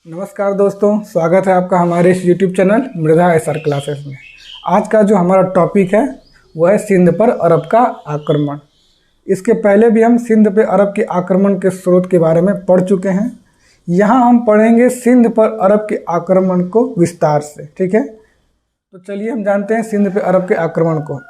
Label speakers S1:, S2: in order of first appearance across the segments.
S1: नमस्कार दोस्तों, स्वागत है आपका हमारे इस YouTube channel Mridha SR classes में। आज का जो हमारा टॉपिक है वह है सिंध पर अरब का आक्रमण। इसके पहले भी हम सिंध पर अरब के आक्रमण के स्रोत के बारे में पढ़ चुके हैं। यहाँ हम पढ़ेंगे सिंध पर अरब के आक्रमण को विस्तार से। ठीक है, तो चलिए हम जानते हैं सिंध पर अरब के आक्रमण को।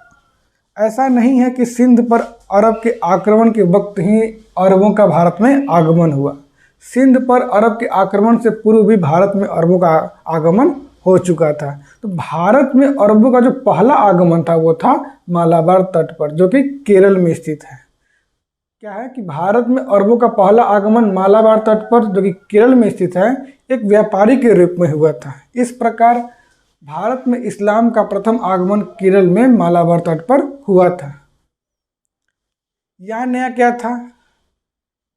S1: ऐसा नहीं है कि सिंध पर अरब के आक्रमण के वक्त ही अरबों का भारत में आगमन हुआ। सिंध पर अरब के आक्रमण से पूर्व भी भारत में अरबों का आगमन हो चुका था। तो भारत में अरबों का जो पहला आगमन था वो था मालाबार तट पर, जो कि केरल में स्थित है। क्या है कि भारत में अरबों का पहला आगमन मालाबार तट पर, जो कि केरल में स्थित है, एक व्यापारी के रूप में हुआ था। इस प्रकार भारत में इस्लाम का प्रथम आगमन केरल में मालाबार तट पर हुआ था। यहाँ नया क्या था?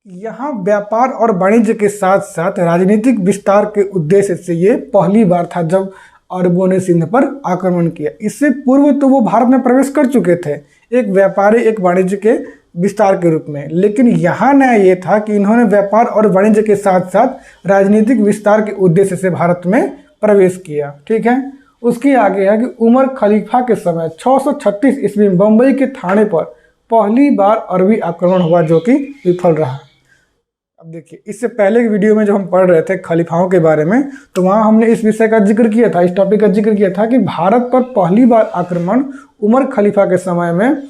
S1: यहाँ व्यापार और वाणिज्य के साथ साथ राजनीतिक विस्तार के उद्देश्य से ये पहली बार था जब अरबों ने सिंध पर आक्रमण किया। इससे पूर्व तो वो भारत में प्रवेश कर चुके थे, एक व्यापारी एक वाणिज्य के विस्तार के रूप में। लेकिन यहाँ नया ये था कि इन्होंने व्यापार और वाणिज्य के साथ साथ राजनीतिक विस्तार के उद्देश्य से भारत में प्रवेश किया। ठीक है, उसके आगे है कि उमर खलीफा के समय 636 ईस्वी में बम्बई के थाने पर पहली बार अरबी आक्रमण हुआ, जो कि विफल रहा। अब देखिए, इससे पहले की वीडियो में जो हम पढ़ रहे थे खलीफाओं के बारे में, तो वहाँ हमने इस विषय का जिक्र किया था, इस टॉपिक का जिक्र किया था कि भारत पर पहली बार आक्रमण उमर खलीफा के समय में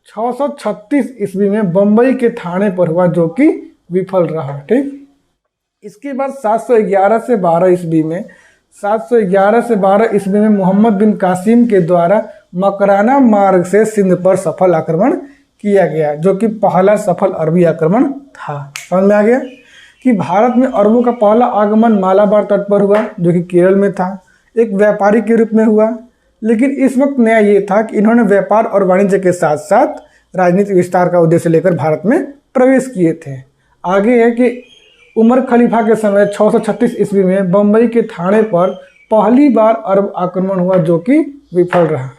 S1: 636 ईस्वी में बम्बई के थाने पर हुआ, जो कि विफल रहा। ठीक, इसके बाद 711 से 12 ईस्वी में 711 से 12 ईस्वी में मोहम्मद बिन कासिम के द्वारा मकराना मार्ग से सिंध पर सफल आक्रमण किया गया, जो कि पहला सफल अरबी आक्रमण था। समझ में आ गया कि भारत में अरबों का पहला आगमन मालाबार तट पर हुआ, जो कि केरल में था, एक व्यापारी के रूप में हुआ। लेकिन इस वक्त नया ये था कि इन्होंने व्यापार और वाणिज्य के साथ साथ राजनीतिक विस्तार का उद्देश्य लेकर भारत में प्रवेश किए थे। आगे है कि उमर खलीफा के समय 636 ईस्वी में बम्बई के थाने पर पहली बार अरब आक्रमण हुआ, जो कि विफल रहा।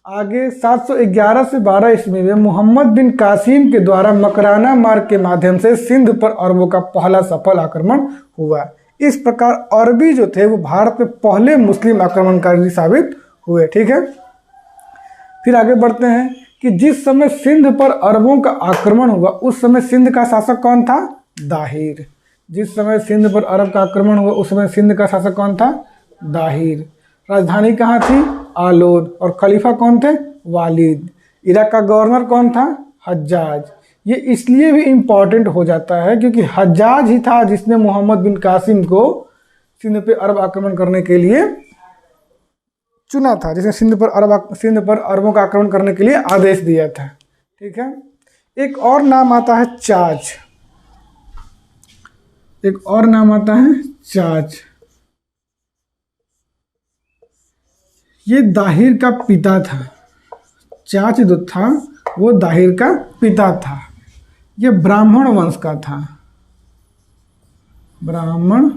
S1: आगे 711 से 12 ईस्वी में मोहम्मद बिन कासिम के द्वारा मकराना मार्ग के माध्यम से सिंध पर अरबों का पहला सफल आक्रमण हुआ। इस प्रकार अरबी जो थे वो भारत में पहले मुस्लिम आक्रमणकारी साबित हुए। ठीक है, फिर आगे बढ़ते हैं कि जिस समय सिंध पर अरबों का आक्रमण हुआ उस समय सिंध का शासक कौन था? दाहिर। जिस समय सिंध पर अरब का आक्रमण हुआ उस समय सिंध का शासक कौन था? दाहिर। राजधानी कहाँ थी? आलोद। और खलीफा कौन थे? वालिद। इराक का गवर्नर कौन था? हज्जाज। ये इसलिए भी इम्पॉर्टेंट हो जाता है क्योंकि हज्जाज ही था जिसने मोहम्मद बिन कासिम को सिंध पर अरब आक्रमण करने के लिए चुना था, जिसने सिंध पर अरबों का आक्रमण करने के लिए आदेश दिया था। ठीक है, एक और नाम आता है चाच। एक और नाम आता है चाच। ये दाहिर का पिता था। चाच जो था वो दाहिर का पिता था। ये ब्राह्मण वंश का था। ब्राह्मण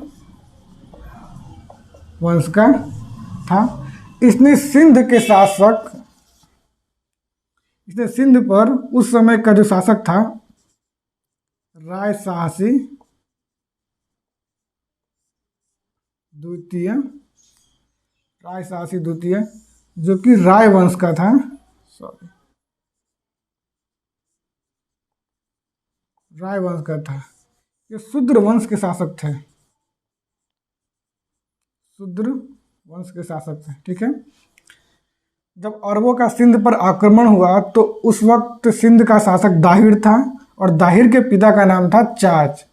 S1: वंश का था। इसने सिंध पर उस समय का जो शासक था राय साहसी द्वितीय, जो कि राय वंश का था। राय वंश का था। ये शूद्र वंश के शासक थे। ठीक है, जब अरबों का सिंध पर आक्रमण हुआ तो उस वक्त सिंध का शासक दाहिर था और दाहिर के पिता का नाम था चाच।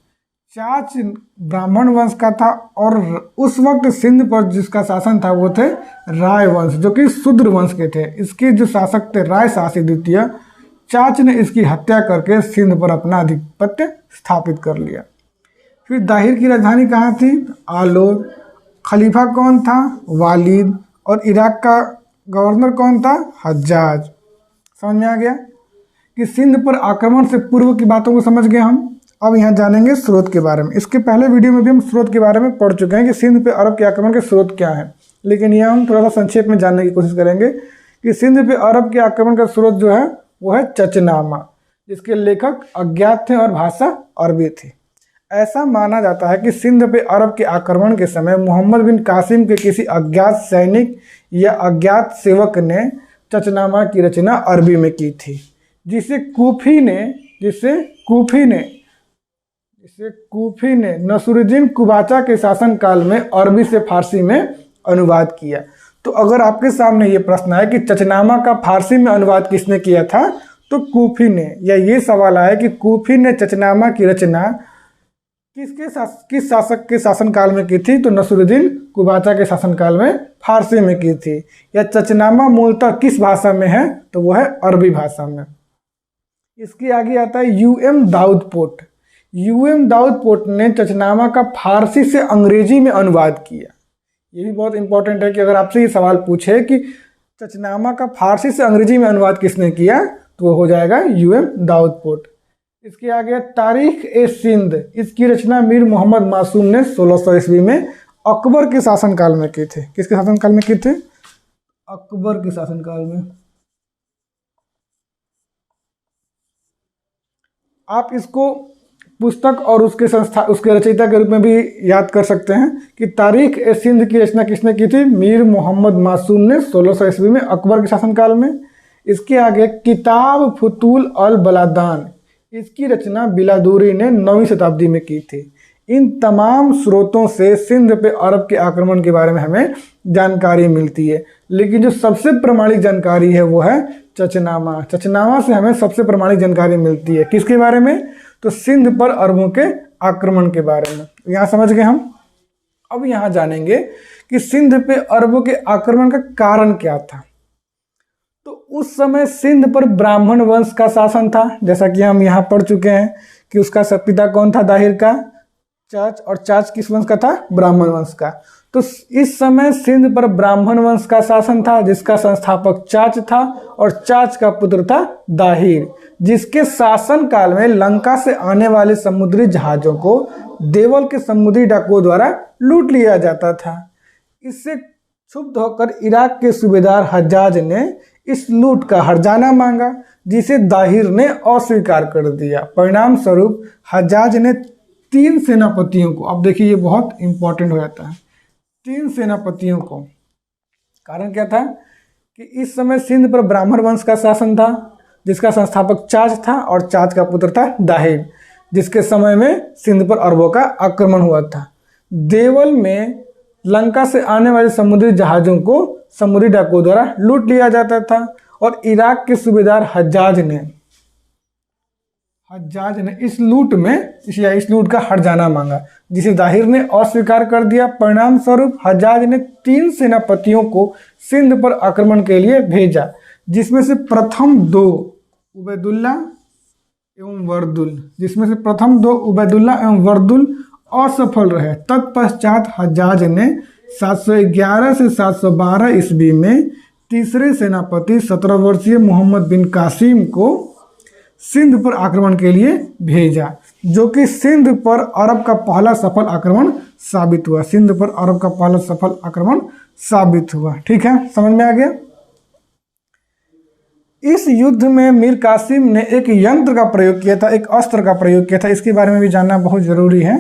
S1: चाच ब्राह्मण वंश का था और उस वक्त सिंध पर जिसका शासन था वो थे राय वंश, जो कि शूद्र वंश के थे। इसके जो शासक थे राय साहसी द्वितीय, चाच ने इसकी हत्या करके सिंध पर अपना आधिपत्य स्थापित कर लिया। फिर दाहिर की राजधानी कहाँ थी? आलोर। खलीफा कौन था? वालिद। और इराक का गवर्नर कौन था? हज्जाज। समझ में आ गया कि सिंध पर आक्रमण से पूर्व की बातों को समझ गए हम। अब यहाँ जानेंगे स्रोत के बारे में। इसके पहले वीडियो में भी हम स्रोत के बारे में पढ़ चुके हैं कि सिंध पे अरब के आक्रमण के स्रोत क्या हैं, लेकिन यहाँ हम थोड़ा सा संक्षेप में जानने की कोशिश करेंगे कि सिंध पे अरब के आक्रमण का स्रोत जो है वो है चचनामा, जिसके लेखक अज्ञात थे और भाषा अरबी थी। ऐसा माना जाता है कि सिंध पे अरब के आक्रमण के समय मोहम्मद बिन कासिम के किसी अज्ञात सैनिक या अज्ञात सेवक ने चचनामा की रचना अरबी में की थी, जिसे कूफी ने नसरुद्दीन कुबाचा के शासनकाल में अरबी से फारसी में अनुवाद किया। तो अगर आपके सामने ये प्रश्न है कि चचनामा का फारसी में अनुवाद किसने किया था, तो कूफी ने, या ये सवाल आया कि कूफी ने चचनामा की रचना किस शासक के शासनकाल में की थी, तो नसरुद्दीन कुबाचा के शासनकाल में फारसी में की थी। या चचनामा मूलतः किस भाषा में है, तो वो है अरबी भाषा में। इसके आगे आता है यूएम दाऊदपोट। यूएम दाऊदपोट ने चचनामा का फारसी से अंग्रेजी में अनुवाद किया। ये भी बहुत इंपॉर्टेंट है कि अगर आपसे ये सवाल पूछे कि चचनामा का फारसी से अंग्रेजी में अनुवाद किसने किया, तो वो हो जाएगा यूएम दाऊदपोट। इसके आगे तारीख ए सिंध, इसकी रचना मीर मोहम्मद मासूम ने 1600 ईस्वी में अकबर के शासनकाल में की थी। किसके शासनकाल में की थी? अकबर के शासनकाल में। आप इसको पुस्तक और उसके रचयिता के रूप में भी याद कर सकते हैं कि तारीख ए सिंध की रचना किसने की थी? मीर मोहम्मद मासूम ने 1600 ईस्वी में अकबर के शासनकाल में। इसके आगे किताब फुतूल अल बलादान, इसकी रचना बिलादूरी ने 9वीं शताब्दी में की थी। इन तमाम स्रोतों से सिंध पे अरब के आक्रमण के बारे में हमें जानकारी मिलती है, लेकिन जो सबसे प्रमाणिक जानकारी है वो है चचनामा। चचनामा से हमें सबसे प्रमाणिक जानकारी मिलती है। किसके बारे में? तो सिंध पर अरबों के आक्रमण के बारे में। यहाँ समझ गए हम। अब यहाँ जानेंगे कि सिंध पे अरबों के आक्रमण का कारण क्या था। तो उस समय सिंध पर ब्राह्मण वंश का शासन था, जैसा कि हम यहाँ पढ़ चुके हैं कि उसका पिता कौन था? दाहिर का चाच, और चाच किस वंश का था? ब्राह्मण वंश का। तो इस समय सिंध पर ब्राह्मण वंश का शासन था, जिसका संस्थापक चाच था, और चाच का पुत्र था दाहिर, जिसके शासन काल में लंका से आने वाले समुद्री जहाजों को देवल के समुद्री डाकुओं द्वारा लूट लिया जाता था। इससे क्षुब्ध होकर इराक के सूबेदार हज्जाज ने इस लूट का हर्जाना मांगा, जिसे दाहिर ने अस्वीकार कर दिया। परिणाम स्वरूप हज्जाज ने 3 सेनापतियों को, अब देखिए ये बहुत इंपॉर्टेंट हो जाता है, 3 सेनापतियों को, कारण क्या था कि इस समय सिंध पर ब्राह्मण वंश का शासन था, जिसका संस्थापक चाच था, और चाच का पुत्र था दाहिर, जिसके समय में सिंध पर अरबों का आक्रमण हुआ था। देवल में लंका से आने वाले समुद्री जहाज़ों को समुद्री डाकुओं द्वारा लूट लिया जाता था, और इराक के सूबेदार हज्जाज ने इस लूट का हर्जाना मांगा, जिसे दाहिर ने अस्वीकार कर दिया। परिणाम स्वरूप हज्जाज ने 3 सेनापतियों को सिंध पर आक्रमण के लिए भेजा, जिसमें से प्रथम 2 उबैदुल्ला एवं वर्दुल असफल रहे। तत्पश्चात हज्जाज ने 711 से 712 ईस्वी में तीसरे सेनापति 17 वर्षीय मोहम्मद बिन कासिम को सिंध पर आक्रमण के लिए भेजा, जो कि सिंध पर अरब का पहला सफल आक्रमण साबित हुआ। ठीक है, समझ में आ गया। इस युद्ध में मीर कासिम ने एक यंत्र का प्रयोग किया था, एक अस्त्र का प्रयोग किया था। इसके बारे में भी जानना बहुत जरूरी है,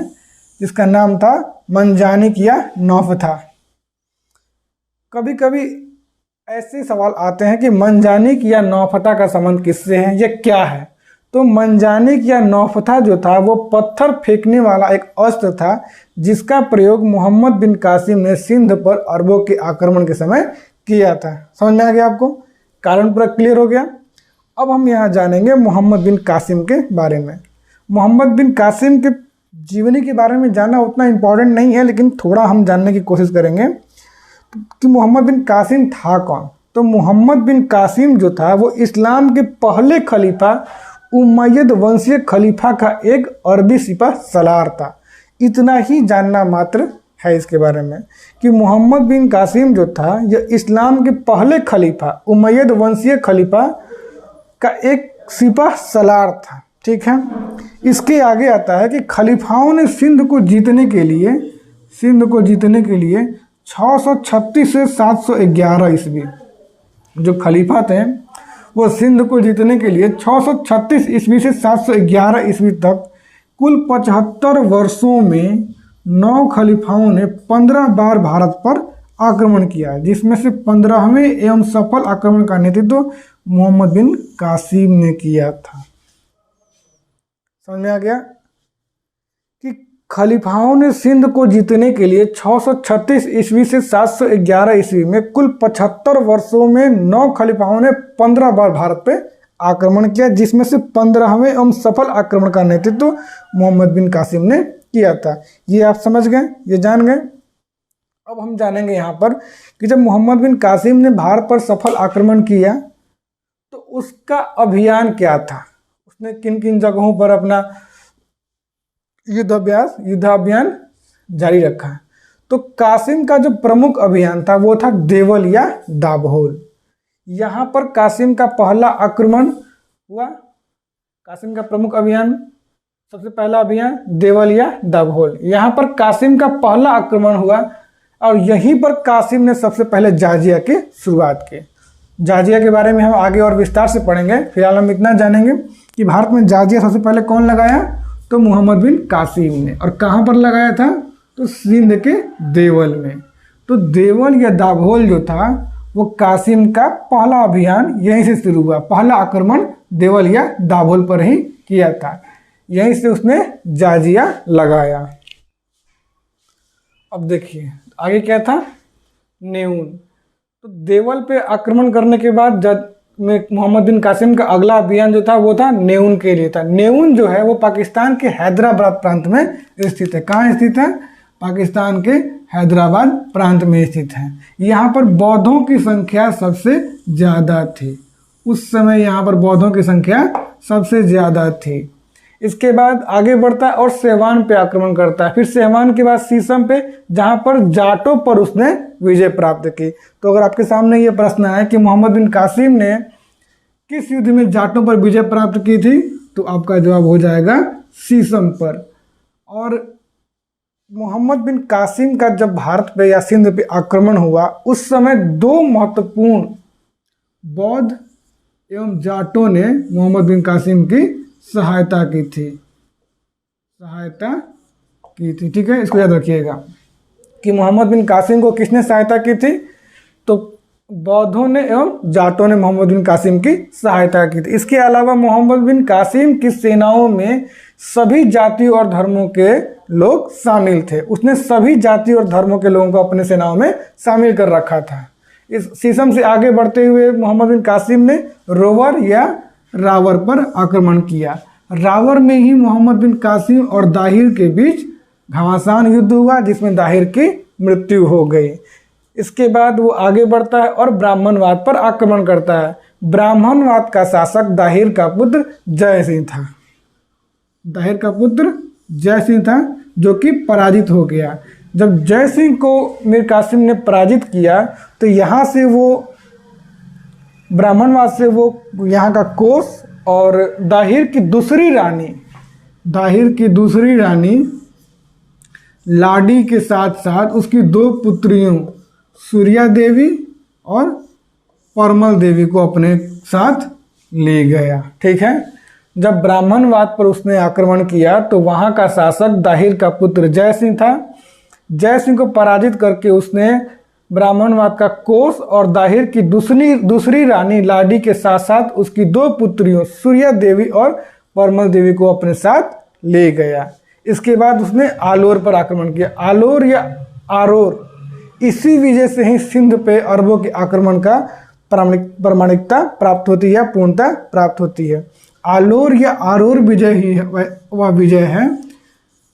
S1: जिसका नाम था मंजानिक या नौफथा। कभी कभी ऐसे सवाल आते हैं कि मंजानिक या नौफथा का संबंध किससे है, यह क्या है? तो मंजानिक या नौफथा जो था वो पत्थर फेंकने वाला एक अस्त्र था, जिसका प्रयोग मोहम्मद बिन कासिम ने सिंध पर अरबों के आक्रमण के समय किया था। समझ में आ गया आपको? कारण पूरा क्लियर हो गया। अब हम यहाँ जानेंगे मोहम्मद बिन कासिम के बारे में। मोहम्मद बिन कासिम के जीवनी के बारे में जानना उतना इम्पोर्टेंट नहीं है, लेकिन थोड़ा हम जानने की कोशिश करेंगे कि मोहम्मद बिन कासिम था कौन। तो मोहम्मद बिन कासिम जो था वो इस्लाम के पहले खलीफा उमय्यद वंशीय खलीफा का एक अरबी सिपह सलार था। इतना ही जानना मात्र है इसके बारे में कि मोहम्मद बिन कासिम जो था यह इस्लाम के पहले खलीफा उमय्यद वंशीय खलीफा का एक सिपह सलार था। ठीक है, इसके आगे आता है कि खलीफाओं ने सिंध को जीतने के लिए 636 से 711 ईस्वी, जो खलीफा थे वो सिंध को जीतने के लिए 636 ईस्वी से 711 ईस्वी तक कुल 75 वर्षों में 9 खलीफाओं ने 15 बार भारत पर आक्रमण किया, जिसमें से 15वें एवं सफल आक्रमण का नेतृत्व मोहम्मद बिन कासिम ने किया था। समझ में आ गया कि खलीफाओं ने सिंध को जीतने के लिए 636 ईस्वी से 711 ईस्वी में कुल 75 वर्षों में 9 खलीफाओं ने 15 बार भारत पे आक्रमण किया, जिसमें से 15वें एवं सफल आक्रमण का नेतृत्व मोहम्मद बिन कासिम ने किया था। ये आप समझ गए, ये जान गए। अब हम जानेंगे यहाँ पर कि जब मोहम्मद बिन कासिम ने भारत पर सफल आक्रमण किया तो उसका अभियान क्या था, उसने किन किन जगहों पर अपना युद्धाभियान जारी रखा। तो कासिम का जो प्रमुख अभियान था वो था देवल या दाभोल। यहाँ पर कासिम का पहला आक्रमण हुआ। कासिम का प्रमुख अभियान, सबसे पहला अभियान देवल या दाभोल। यहाँ पर कासिम का पहला आक्रमण हुआ और यहीं पर कासिम ने सबसे पहले जाजिया की शुरुआत की। जाजिया के बारे में हम आगे और विस्तार से पढ़ेंगे। फिलहाल हम इतना जानेंगे कि भारत में जाजिया सबसे पहले कौन लगाया, तो मोहम्मद बिन कासिम ने। और कहाँ पर लगाया था, तो सिंध के देवल में। तो देवल या दाभोल जो था वो कासिम का पहला अभियान यहीं से शुरू हुआ। पहला आक्रमण देवल या दाभोल पर ही किया था, यहीं से उसने जाजिया लगाया। अब देखिए आगे क्या था, नेउन। तो देवल पे आक्रमण करने के बाद मोहम्मद बिन कासिम का अगला अभियान जो था वो था नेउन के लिए था। नेउन जो है वो पाकिस्तान के हैदराबाद प्रांत में स्थित है। कहाँ स्थित है, पाकिस्तान के हैदराबाद प्रांत में स्थित है। यहाँ पर बौद्धों की संख्या सबसे ज़्यादा थी। उस समय यहाँ पर बौद्धों की संख्या सबसे ज़्यादा थी। इसके बाद आगे बढ़ता है और सेवान पे आक्रमण करता है। फिर सेवान के बाद सीसम पे, जहाँ पर जाटों पर उसने विजय प्राप्त की। तो अगर आपके सामने ये प्रश्न है कि मोहम्मद बिन कासिम ने किस युद्ध में जाटों पर विजय प्राप्त की थी, तो आपका जवाब हो जाएगा सीसम पर। और मोहम्मद बिन कासिम का जब भारत पे या सिंध पे आक्रमण हुआ उस समय 2 महत्वपूर्ण बौद्ध एवं जाटों ने मोहम्मद बिन कासिम की सहायता की थी। ठीक है, इसको याद रखिएगा कि मोहम्मद बिन कासिम को किसने सहायता की थी, तो बौद्धों ने एवं जाटों ने मोहम्मद बिन कासिम की सहायता की थी। इसके अलावा मोहम्मद बिन कासिम की सेनाओं में सभी जातियों और धर्मों के लोग शामिल थे। उसने सभी जाति और धर्मों के लोगों को अपने सेनाओं में शामिल कर रखा था। इस सीसम से आगे बढ़ते हुए मोहम्मद बिन कासिम ने रोवर या रावर पर आक्रमण किया। रावर में ही मोहम्मद बिन कासिम और दाहिर के बीच घमासान युद्ध हुआ, जिसमें दाहिर की मृत्यु हो गई। इसके बाद वो आगे बढ़ता है और ब्राह्मणवाद पर आक्रमण करता है। ब्राह्मणवाद का शासक दाहिर का पुत्र जय सिंह था। दाहिर का पुत्र जय सिंह था, जो कि पराजित हो गया। जब जय सिंह को मीर कासिम ने पराजित किया तो यहाँ से वो ब्राह्मणवाद से वो यहाँ का कोस और दाहिर की दूसरी रानी लाडी के साथ साथ उसकी 2 पुत्रियों सूर्या देवी और परमल देवी को अपने साथ ले गया। ठीक है, जब ब्राह्मणवाद पर उसने आक्रमण किया तो वहाँ का शासक दाहिर का पुत्र जय सिंह था। जय सिंह को पराजित करके उसने ब्राह्मणवाद का कोस और दाहिर की दूसरी रानी लाडी के साथ साथ उसकी 2 पुत्रियों सूर्या देवी और परमल देवी को अपने साथ ले गया। इसके बाद उसने आलोर पर आक्रमण किया। आलोर या आरोर, इसी वजह से ही सिंध पे अरबों के आक्रमण का प्रामाणिकता प्राप्त होती है या पूर्णता प्राप्त होती है। आलोर या आरोर विजय ही वह विजय है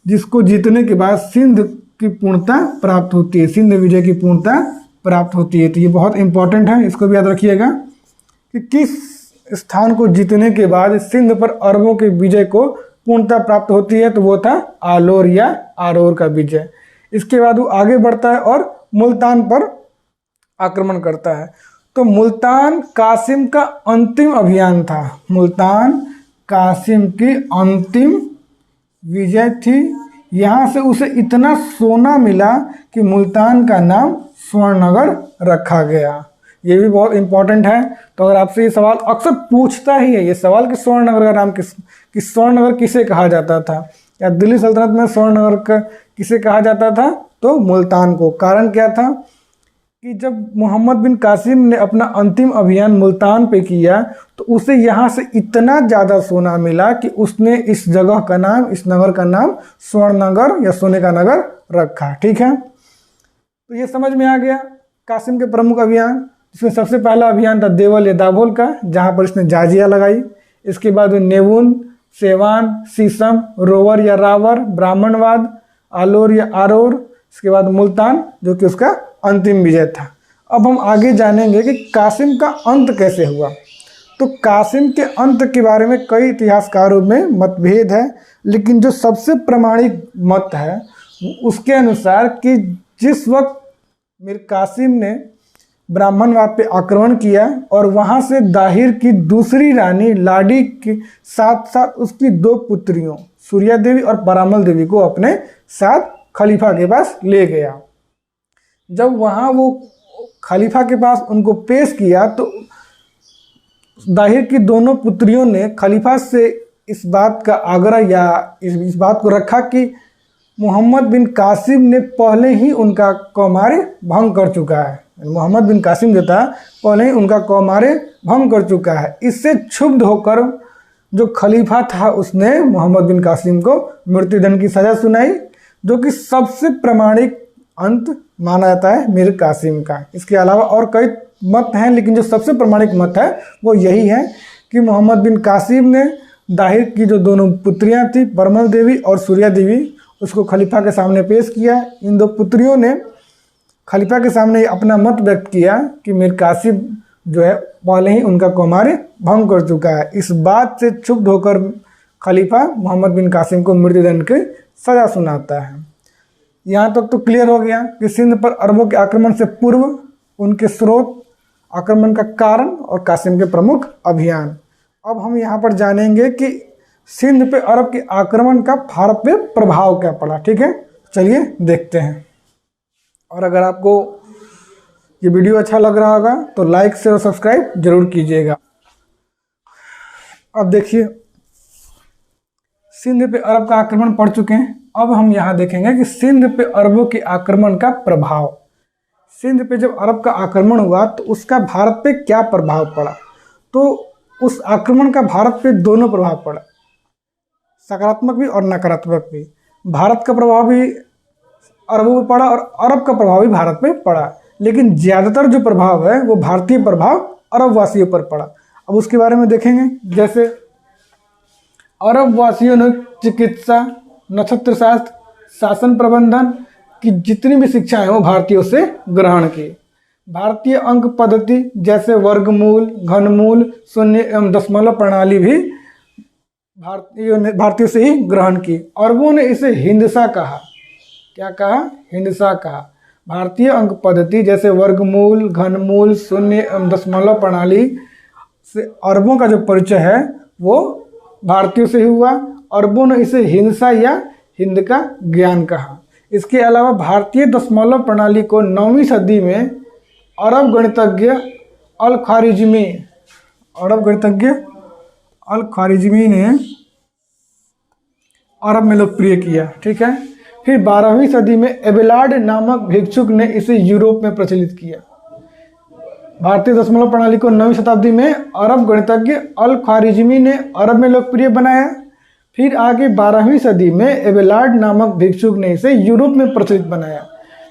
S1: जिसको जीतने के बाद सिंध की पूर्णता प्राप्त होती है, सिंध विजय की पूर्णता प्राप्त होती है। तो ये बहुत इंपॉर्टेंट है, इसको भी याद रखिएगा कि किस स्थान को जीतने के बाद सिंध पर अरबों के विजय को पूर्णता प्राप्त होती है, तो वो था आलोर या आरोर का विजय। इसके बाद वो आगे बढ़ता है और मुल्तान पर आक्रमण करता है। तो मुल्तान कासिम का अंतिम अभियान था। मुल्तान कासिम की अंतिम विजय थी। यहाँ से उसे इतना सोना मिला कि मुल्तान का नाम स्वर्णनगर रखा गया। ये भी बहुत इंपॉर्टेंट है। तो अगर आपसे ये सवाल अक्सर पूछता ही है ये सवाल कि स्वर्णनगर का नाम स्वर्णनगर किसे कहा जाता था, या दिल्ली सल्तनत में स्वर्णनगर का किसे कहा जाता था, तो मुल्तान को। कारण क्या था कि जब मोहम्मद बिन कासिम ने अपना अंतिम अभियान मुल्तान पे किया तो उसे यहाँ से इतना ज़्यादा सोना मिला कि उसने इस जगह का नाम, इस नगर का नाम स्वर्णनगर या सोने का नगर रखा। ठीक है, तो ये समझ में आ गया कासिम के प्रमुख अभियान। इसमें सबसे पहला अभियान था देवल या दाभोल का, जहाँ पर इसने जाजिया लगाई। इसके बाद नेवुन, सेवान, सीसम, रोवर या रावर, ब्राह्मणवाद, आलोर या आरोर। इसके बाद मुल्तान, जो कि उसका अंतिम विजय था। अब हम आगे जानेंगे कि कासिम का अंत कैसे हुआ। तो कासिम के अंत के बारे में कई इतिहासकारों में मतभेद है, लेकिन जो सबसे प्रमाणिक मत है उसके अनुसार कि जिस वक्त मीर कासिम ने ब्राह्मणवाद पे आक्रमण किया और वहाँ से दाहिर की दूसरी रानी लाडी के साथ साथ उसकी 2 पुत्रियों सूर्या देवी और परामल देवी को अपने साथ खलीफा के पास ले गया। जब वहाँ वो खलीफा के पास उनको पेश किया तो दाहिर की दोनों पुत्रियों ने खलीफा से इस बात का आग्रह या इस बात को रखा कि मोहम्मद बिन कासिम ने पहले ही उनका कौमार्य भंग कर चुका है। मोहम्मद बिन कासिम जो था पहले ही उनका कौमार्य भंग कर चुका है। इससे क्षुब्ध होकर जो खलीफा था उसने मोहम्मद बिन कासिम को मृत्युदंड की सज़ा सुनाई, जो कि सबसे प्रमाणिक अंत माना जाता है मीर कासिम का। इसके अलावा और कई मत हैं, लेकिन जो सबसे प्रमाणिक मत है वो यही है कि मोहम्मद बिन कासिम ने दाहिर की जो दोनों पुत्रियां थी परमल देवी और सूर्या देवी उसको खलीफा के सामने पेश किया। इन 2 पुत्रियों ने खलीफा के सामने अपना मत व्यक्त किया कि मीर कासिम जो है पहले ही उनका कौमार्य भंग कर चुका है। इस बात से क्षुब्ध होकर खलीफा मोहम्मद बिन कासिम को मृत्युदंड की सज़ा सुनाता है। यहाँ तक तो क्लियर हो गया कि सिंध पर अरबों के आक्रमण से पूर्व, उनके स्रोत, आक्रमण का कारण और कासिम के प्रमुख अभियान। अब हम यहाँ पर जानेंगे कि सिंध पे अरब के आक्रमण का भारत पे प्रभाव क्या पड़ा। ठीक है, चलिए देखते हैं। और अगर आपको ये वीडियो अच्छा लग रहा होगा तो लाइक, शेयर और सब्सक्राइब जरूर कीजिएगा। अब देखिए, सिंध पे अरब का आक्रमण पड़ चुके हैं। अब हम यहाँ देखेंगे कि सिंध पे अरबों के आक्रमण का प्रभाव। सिंध पे जब अरब का आक्रमण हुआ तो उसका भारत पे क्या प्रभाव पड़ा। तो उस आक्रमण का भारत पे दोनों प्रभाव पड़ा, सकारात्मक भी और नकारात्मक भी। भारत का प्रभाव भी अरबों पे पड़ा और अरब का प्रभाव भी भारत पे पड़ा, लेकिन ज़्यादातर जो प्रभाव है वो भारतीय प्रभाव अरब वासियों पर पड़ा। अब उसके बारे में देखेंगे। जैसे अरब वासियों ने चिकित्सा, नक्षत्र शास्त्र, शासन प्रबंधन की जितनी भी शिक्षा है वो भारतीयों से ग्रहण की। भारतीय अंक पद्धति जैसे वर्गमूल, घनमूल, शून्य एवं दशमलव प्रणाली भी भारतीयों से ही ग्रहण की। अरबों ने इसे हिंदसा कहा। क्या कहा? हिंदसा कहा। भारतीय अंक पद्धति जैसे वर्गमूल, घनमूल, शून्य एवं दशमलव प्रणाली से अरबों का जो परिचय है वो भारतीयों से ही हुआ। अरबों ने इसे हिंसा या हिंद का ज्ञान कहा। इसके अलावा भारतीय दशमलव प्रणाली को 9वीं सदी में अरब गणितज्ञ अल ख्वारिज़मी ने अरब में लोकप्रिय किया। ठीक है, फिर 12वीं सदी में एबेलार्ड नामक भिक्षुक ने इसे यूरोप में प्रचलित किया। भारतीय दशमलव प्रणाली को 9वीं शताब्दी में अरब गणितज्ञ अल ख्वारिज़मी ने अरब में लोकप्रिय बनाया। फिर आगे 12वीं सदी में एबेलार्ड नामक भिक्षुक ने इसे यूरोप में प्रचलित बनाया।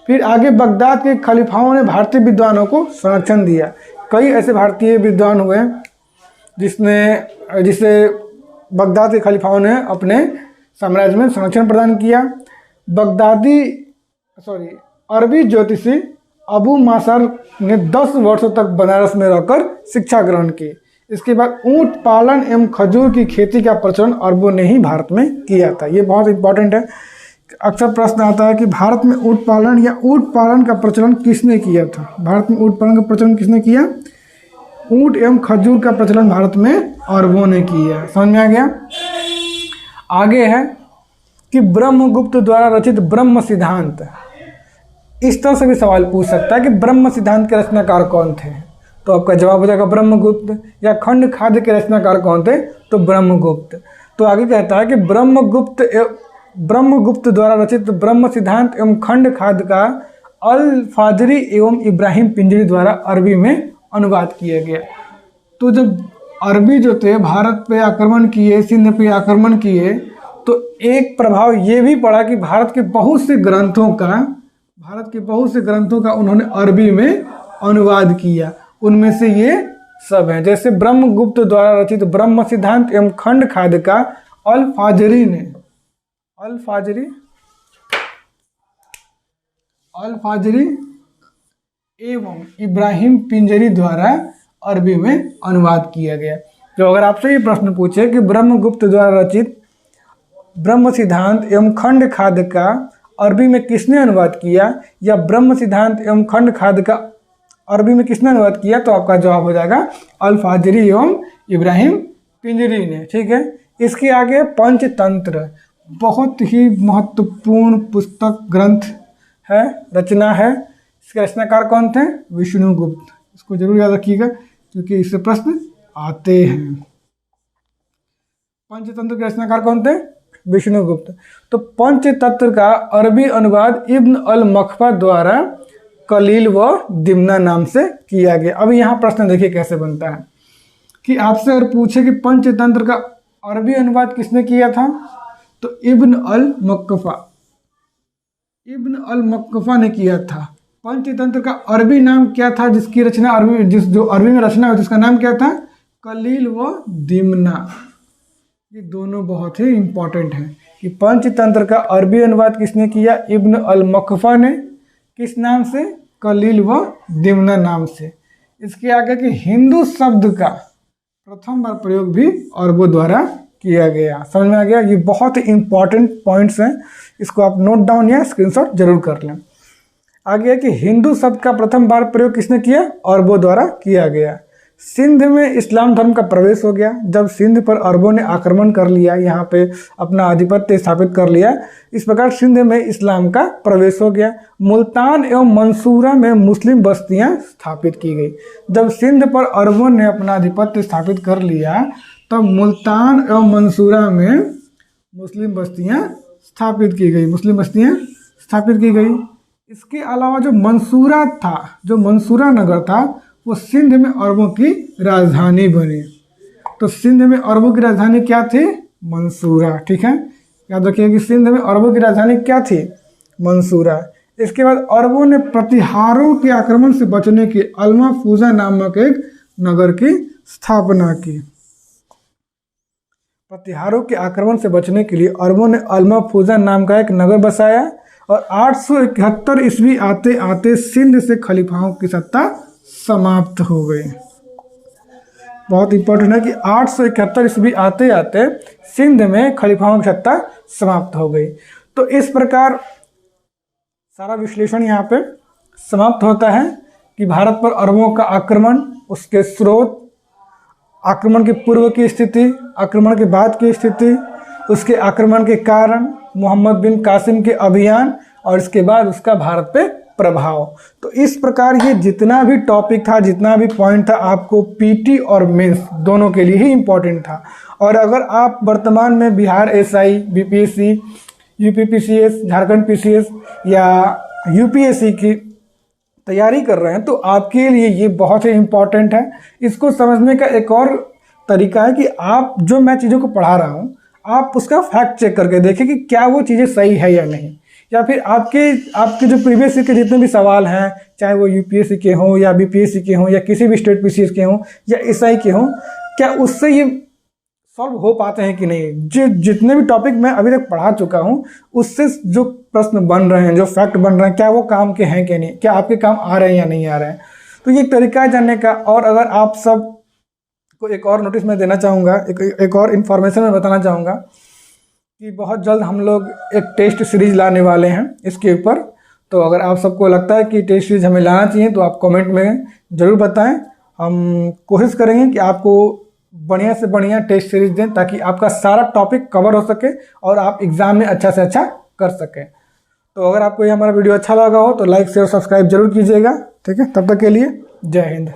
S1: फिर आगे बगदाद के खलीफाओं ने भारतीय विद्वानों को संरक्षण दिया। कई ऐसे भारतीय विद्वान हुए जिसे बगदाद के खलीफाओं ने अपने साम्राज्य में संरक्षण प्रदान किया। अरबी ज्योतिषी अबू मासर ने 10 वर्षों तक बनारस में रहकर शिक्षा ग्रहण की। इसके बाद ऊंट पालन एवं खजूर की खेती का प्रचलन अरबों ने ही भारत में किया था। ये बहुत इंपॉर्टेंट है। अक्सर प्रश्न आता है कि भारत में ऊंट पालन या ऊंट पालन का प्रचलन किसने किया था। भारत में ऊंट पालन का प्रचलन किसने किया? ऊंट एवं खजूर का प्रचलन भारत में अरबों ने किया। समझ में आ गया। आगे है कि ब्रह्मगुप्त द्वारा रचित ब्रह्म सिद्धांत, इस तरह से भी सवाल पूछ सकता है कि ब्रह्म सिद्धांत के रचनाकार कौन थे, तो आपका जवाब हो जाएगा ब्रह्मगुप्त। या खंड खाद्य के रचनाकार कौन थे, तो ब्रह्मगुप्त। तो आगे कहता है कि ब्रह्मगुप्त द्वारा रचित ब्रह्म सिद्धांत एवं खंड खाद्य का अल फाजरी एवं इब्राहिम पिंजरी द्वारा अरबी में अनुवाद किया गया। तो जब अरबी जो थे भारत पे आक्रमण किए, सिंध पे आक्रमण किए, तो एक प्रभाव ये भी पड़ा कि भारत के बहुत से ग्रंथों का उन्होंने अरबी में अनुवाद किया। उनमें से ये सब हैं, जैसे ब्रह्मगुप्त द्वारा रचित ब्रह्म सिद्धांत एवं खंड खाद्य का अल फाजरी एवं इब्राहिम पिंजरी द्वारा अरबी में अनुवाद किया गया। तो अगर आपसे ये प्रश्न पूछे कि ब्रह्मगुप्त द्वारा रचित ब्रह्म सिद्धांत एवं खंड खाद्य का अरबी में किसने अनुवाद किया, या ब्रह्म सिद्धांत एवं खंड खाद्य का अरबी में किसने अनुवाद किया, तो आपका जवाब हो जाएगा अल फाजरी एवं इब्राहिम पिंजरी ने। ठीक है। इसके आगे पंचतंत्र, बहुत ही महत्वपूर्ण पुस्तक ग्रंथ है, रचना है। इसके रचनाकार कौन थे, विष्णुगुप्त। इसको जरूर याद रखिएगा क्योंकि इससे प्रश्न आते हैं। पंचतंत्र के रचनाकार कौन थे, विष्णुगुप्त। तो पंचतंत्र का अरबी अनुवाद इब्न अल मखफा द्वारा कलील व दिमना नाम से किया गया। अब यहाँ प्रश्न देखिए कैसे बनता है कि आपसे अगर पूछे कि पंचतंत्र का अरबी अनुवाद किसने किया था, तो इब्न अल मक्कफा ने किया था। पंचतंत्र का अरबी नाम क्या था, जिसकी रचना जो अरबी में रचना हुई जिसका नाम क्या था, कलील व दिमना। ये दोनों बहुत ही इंपॉर्टेंट हैं कि पंचतंत्र का अरबी अनुवाद किसने किया, इब्न अल मक्फा ने। किस नाम से, कलील व दिमना नाम से। इसके आगे कि हिंदू शब्द का प्रथम बार प्रयोग भी अरबों द्वारा किया गया। समझ में आ गया। ये बहुत इंपॉर्टेंट पॉइंट्स हैं, इसको आप नोट डाउन या स्क्रीनशॉट जरूर कर लें। आगे है कि हिंदू शब्द का प्रथम बार प्रयोग किसने किया, अरबों द्वारा किया गया। सिंध में इस्लाम धर्म का प्रवेश हो गया जब सिंध पर अरबों ने आक्रमण कर लिया, यहाँ पे अपना आधिपत्य स्थापित कर लिया। इस प्रकार सिंध में इस्लाम का प्रवेश हो गया। मुल्तान एवं मंसूरा में मुस्लिम बस्तियाँ स्थापित की गई। जब सिंध पर अरबों ने अपना आधिपत्य स्थापित कर लिया तब मुल्तान एवं मंसूरा में मुस्लिम बस्तियाँ स्थापित की गई। इसके अलावा जो मंसूरा नगर था वो सिंध में अरबों की राजधानी बनी। तो सिंध में अरबों की राजधानी क्या थी, मंसूरा। ठीक है, याद रखिए कि सिंध में अरबों की राजधानी क्या थी, मंसूरा। इसके बाद अरबों ने प्रतिहारों के आक्रमण से बचने के अल्मा फूजा नामक एक नगर की स्थापना की। प्रतिहारों के आक्रमण से बचने के लिए अरबों ने अल्मा फूजा नाम का एक नगर बसाया और 871 ईस्वी आते आते सिंध से खलीफाओं की सत्ता समाप्त हो गई। बहुत इंपॉर्टेंट है कि 871 ईस्वी आते आते सिंध में खलीफाओं की सत्ता समाप्त हो गई। तो इस प्रकार सारा विश्लेषण यहाँ पे समाप्त होता है कि भारत पर अरबों का आक्रमण, उसके स्रोत, आक्रमण के पूर्व की स्थिति, आक्रमण के बाद की स्थिति, उसके आक्रमण के कारण, मोहम्मद बिन कासिम के अभियान और इसके बाद उसका भारत पे प्रभाव। तो इस प्रकार ये जितना भी टॉपिक था, जितना भी पॉइंट था, आपको पीटी और मेंस दोनों के लिए ही इम्पोर्टेंट था। और अगर आप वर्तमान में Bihar SI, BPSC, UPPCS, Jharkhand PCS या यूपीएससी की तैयारी कर रहे हैं तो आपके लिए ये बहुत ही इम्पोर्टेंट है। इसको समझने का एक और तरीका है कि आप जो मैं चीज़ों को पढ़ा रहा हूँ आप उसका फैक्ट चेक करके देखें कि क्या वो चीज़ें सही है या नहीं, या फिर आपके जो प्रीवियस के जितने भी सवाल हैं, चाहे वो यूपीएससी के हों या बीपीएससी के हों या किसी भी स्टेट पीसीएस के हों या एसआई के हों, क्या उससे ये सॉल्व हो पाते हैं कि नहीं। जितने भी टॉपिक मैं अभी तक पढ़ा चुका हूँ उससे जो प्रश्न बन रहे हैं, जो फैक्ट बन रहे हैं, क्या वो काम के हैं कि नहीं, क्या आपके काम आ रहे हैं या नहीं आ रहे हैं। तो ये एक तरीका है जानने का। और अगर आप सब को एक और नोटिस मैं देना चाहूँगा, एक और इन्फॉर्मेशन मैं बताना चाहूँगा कि बहुत जल्द हम लोग एक टेस्ट सीरीज लाने वाले हैं इसके ऊपर। तो अगर आप सबको लगता है कि टेस्ट सीरीज हमें लाना चाहिए तो आप कमेंट में ज़रूर बताएं। हम कोशिश करेंगे कि आपको बढ़िया से बढ़िया टेस्ट सीरीज दें ताकि आपका सारा टॉपिक कवर हो सके और आप एग्ज़ाम में अच्छा से अच्छा कर सकें। तो अगर आपको ये हमारा वीडियो अच्छा लगा हो तो लाइक शेयर सब्सक्राइब जरूर कीजिएगा। ठीक है, तब तक के लिए जय हिंद।